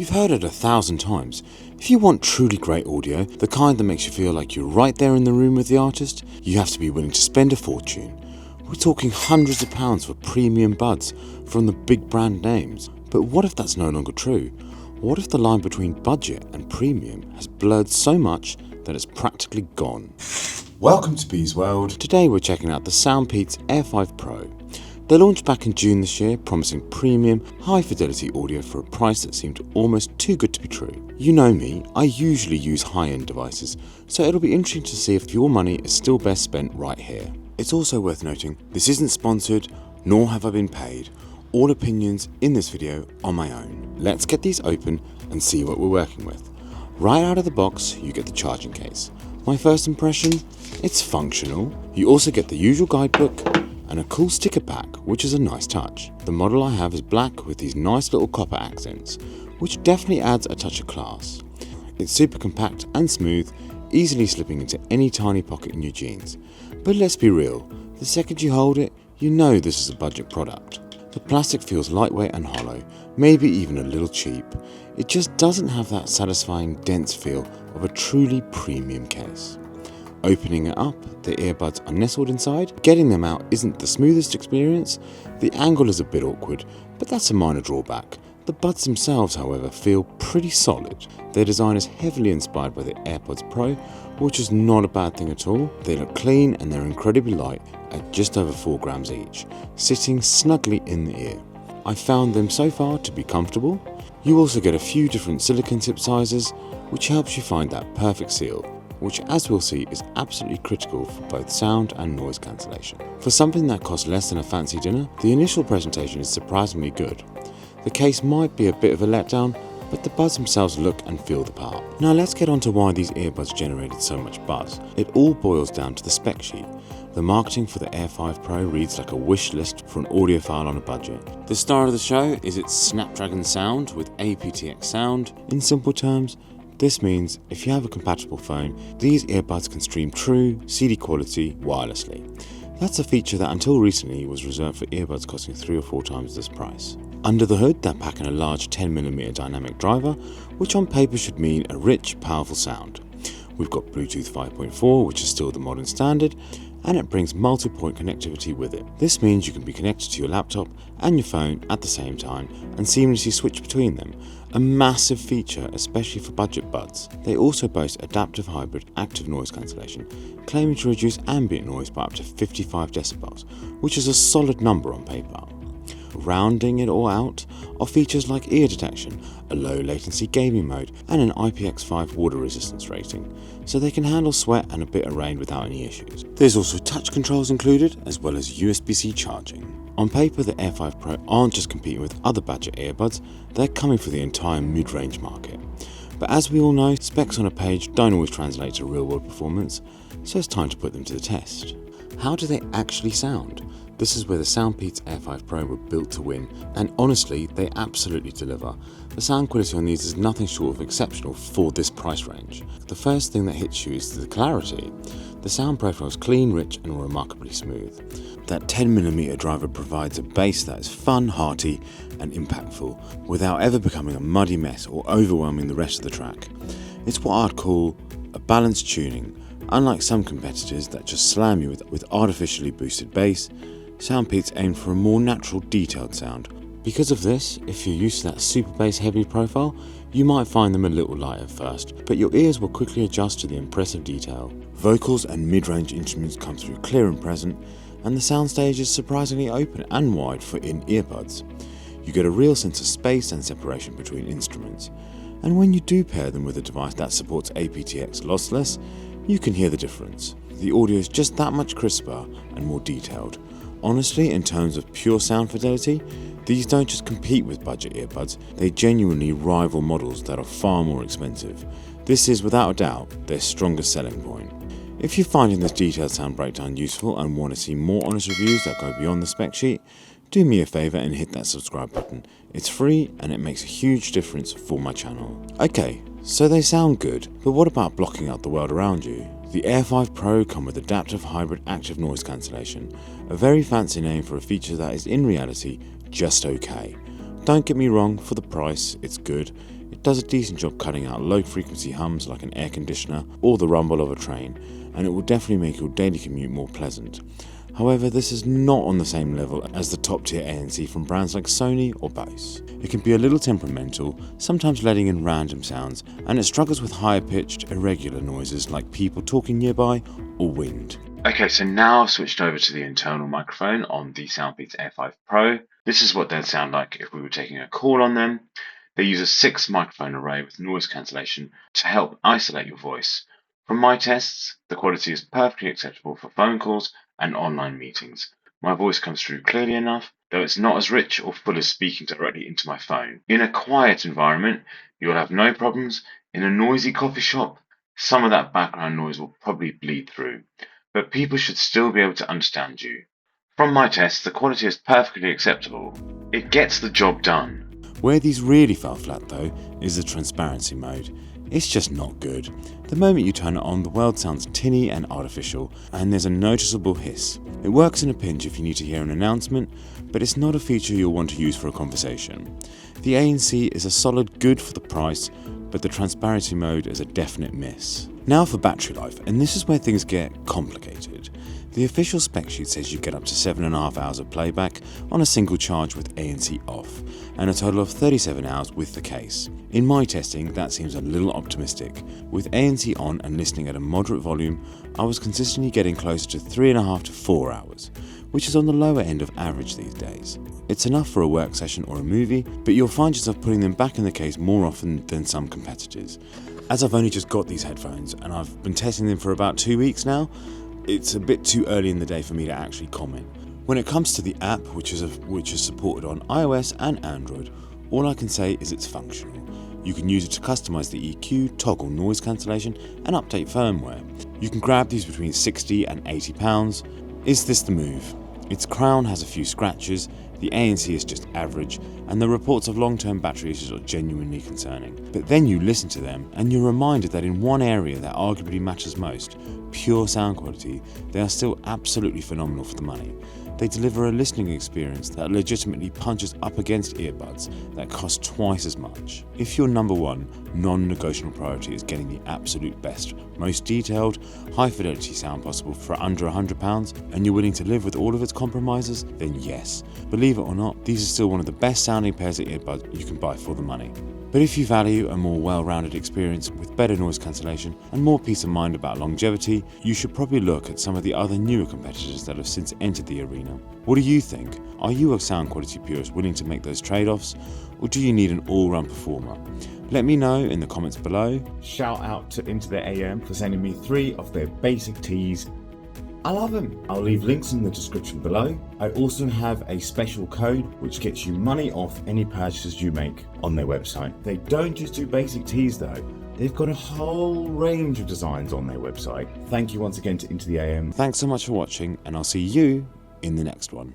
You've heard it 1,000 times. If you want truly great audio, the kind that makes you feel like you're right there in the room with the artist, you have to be willing to spend a fortune. We're talking hundreds of pounds for premium buds from the big brand names. But what if that's no longer true? What if the line between budget and premium has blurred so much that it's practically gone? Welcome to BeezWorld. Today we're checking out the Soundpeats Air5 Pro. They launched back in June this year, promising premium, high-fidelity audio for a price that seemed almost too good to be true. You know me, I usually use high-end devices, so it'll be interesting to see if your money is still best spent right here. It's also worth noting, this isn't sponsored, nor have I been paid. All opinions in this video are my own. Let's get these open and see what we're working with. Right out of the box, you get the charging case. My first impression, it's functional. You also get the usual guidebook, and a cool sticker pack, which is a nice touch. The model I have is black with these nice little copper accents, which definitely adds a touch of class. It's super compact and smooth, easily slipping into any tiny pocket in your jeans. But let's be real, the second you hold it, you know this is a budget product. The plastic feels lightweight and hollow, maybe even a little cheap. It just doesn't have that satisfying, dense feel of a truly premium case. Opening it up, the earbuds are nestled inside. Getting them out isn't the smoothest experience. The angle is a bit awkward, but that's a minor drawback. The buds themselves, however, feel pretty solid. Their design is heavily inspired by the AirPods Pro, which is not a bad thing at all. They look clean and they're incredibly light at just over 4 grams each, sitting snugly in the ear. I found them so far to be comfortable. You also get a few different silicone tip sizes, which helps you find that perfect seal, which, as we'll see, is absolutely critical for both sound and noise cancellation. For something that costs less than a fancy dinner, the initial presentation is surprisingly good. The case might be a bit of a letdown, but the buds themselves look and feel the part. Now let's get on to why these earbuds generated so much buzz. It all boils down to the spec sheet. The marketing for the Air5 Pro reads like a wish list for an audiophile on a budget. The star of the show is its Snapdragon sound with aptX sound. In simple terms, this means if you have a compatible phone, these earbuds can stream true CD quality wirelessly. That's a feature that until recently was reserved for earbuds costing 3 or 4 times this price. Under the hood, they're packing a large 10mm dynamic driver, which on paper should mean a rich, powerful sound. We've got Bluetooth 5.4, which is still the modern standard, and it brings multi-point connectivity with it. This means you can be connected to your laptop and your phone at the same time and seamlessly switch between them. A massive feature, especially for budget buds. They also boast adaptive hybrid active noise cancellation, claiming to reduce ambient noise by up to 55 decibels, which is a solid number on paper. Rounding it all out are features like ear detection, a low latency gaming mode, and an IPX5 water resistance rating, so they can handle sweat and a bit of rain without any issues. There's also touch controls included, as well as USB-C charging. On paper, the Air5 Pro aren't just competing with other budget earbuds, they're coming for the entire mid-range market. But as we all know, specs on a page don't always translate to real-world performance, so it's time to put them to the test. How do they actually sound? This is where the Soundpeats Air5 Pro were built to win, and honestly, they absolutely deliver. The sound quality on these is nothing short of exceptional for this price range. The first thing that hits you is the clarity. The sound profile is clean, rich, and remarkably smooth. That 10mm driver provides a bass that is fun, hearty, and impactful, without ever becoming a muddy mess or overwhelming the rest of the track. It's what I'd call a balanced tuning. Unlike some competitors that just slam you with artificially boosted bass, Soundpeats aim for a more natural, detailed sound. Because of this, if you're used to that super bass heavy profile, you might find them a little light at first, but your ears will quickly adjust to the impressive detail. Vocals and mid-range instruments come through clear and present, and the soundstage is surprisingly open and wide for in-ear buds. You get a real sense of space and separation between instruments, and when you do pair them with a device that supports aptX lossless, you can hear the difference. The audio is just that much crisper and more detailed. Honestly, in terms of pure sound fidelity, these don't just compete with budget earbuds, they genuinely rival models that are far more expensive. This is, without a doubt, their strongest selling point. If you're finding this detailed sound breakdown useful and want to see more honest reviews that go beyond the spec sheet, do me a favour and hit that subscribe button. It's free and it makes a huge difference for my channel. Okay, so they sound good, but what about blocking out the world around you? The Air5 Pro come with adaptive hybrid active noise cancellation, a very fancy name for a feature that is in reality just okay. Don't get me wrong, for the price, it's good. It does a decent job cutting out low frequency hums like an air conditioner or the rumble of a train, and it will definitely make your daily commute more pleasant. However, this is not on the same level as the top tier ANC from brands like Sony or Bose. It can be a little temperamental, sometimes letting in random sounds, and it struggles with higher pitched, irregular noises like people talking nearby or wind. Okay, so now I've switched over to the internal microphone on the Soundpeats Air5 Pro. This is what they'd sound like if we were taking a call on them. They use a 6 microphone array with noise cancellation to help isolate your voice. From my tests, the quality is perfectly acceptable for phone calls and online meetings. My voice comes through clearly enough, though it's not as rich or full as speaking directly into my phone. In a quiet environment, you'll have no problems. In a noisy coffee shop, some of that background noise will probably bleed through, but people should still be able to understand you. From my tests, the quality is perfectly acceptable. It gets the job done. Where these really fell flat though is the transparency mode. It's just not good. The moment you turn it on, the world sounds tinny and artificial, and there's a noticeable hiss. It works in a pinch if you need to hear an announcement, but it's not a feature you'll want to use for a conversation. The ANC is a solid good for the price, but the transparency mode is a definite miss. Now for battery life, and this is where things get complicated. The official spec sheet says you get up to 7.5 hours of playback on a single charge with ANC off, and a total of 37 hours with the case. In my testing, that seems a little optimistic. With ANC on and listening at a moderate volume, I was consistently getting closer to 3.5 to 4 hours, which is on the lower end of average these days. It's enough for a work session or a movie, but you'll find yourself putting them back in the case more often than some competitors. As I've only just got these headphones and I've been testing them for about 2 weeks now, it's a bit too early in the day for me to actually comment. When it comes to the app, which is supported on iOS and Android, all I can say is it's functional. You can use it to customize the EQ, toggle noise cancellation, and update firmware. You can grab these between £60 and £80. Is this the move? Its crown has a few scratches, the ANC is just average, and the reports of long-term battery issues are genuinely concerning. But then you listen to them, and you're reminded that in one area that arguably matters most, pure sound quality, they are still absolutely phenomenal for the money. They deliver a listening experience that legitimately punches up against earbuds that cost twice as much. If your number one non-negotiable priority is getting the absolute best, most detailed, high-fidelity sound possible for under £100, and you're willing to live with all of its compromises, then yes. Believe it or not, these are still one of the best sounding pairs of earbuds you can buy for the money. But if you value a more well-rounded experience with better noise cancellation and more peace of mind about longevity, you should probably look at some of the other newer competitors that have since entered the arena. What do you think? Are you a sound quality purist willing to make those trade-offs, or do you need an all-round performer? Let me know in the comments below. Shout out to Into the AM for sending me 3 of their basic tees. I love them. I'll leave links in the description below. I also have a special code which gets you money off any purchases you make on their website. They don't just do basic tees though. They've got a whole range of designs on their website. Thank you once again to Into the AM. Thanks so much for watching, and I'll see you in the next one.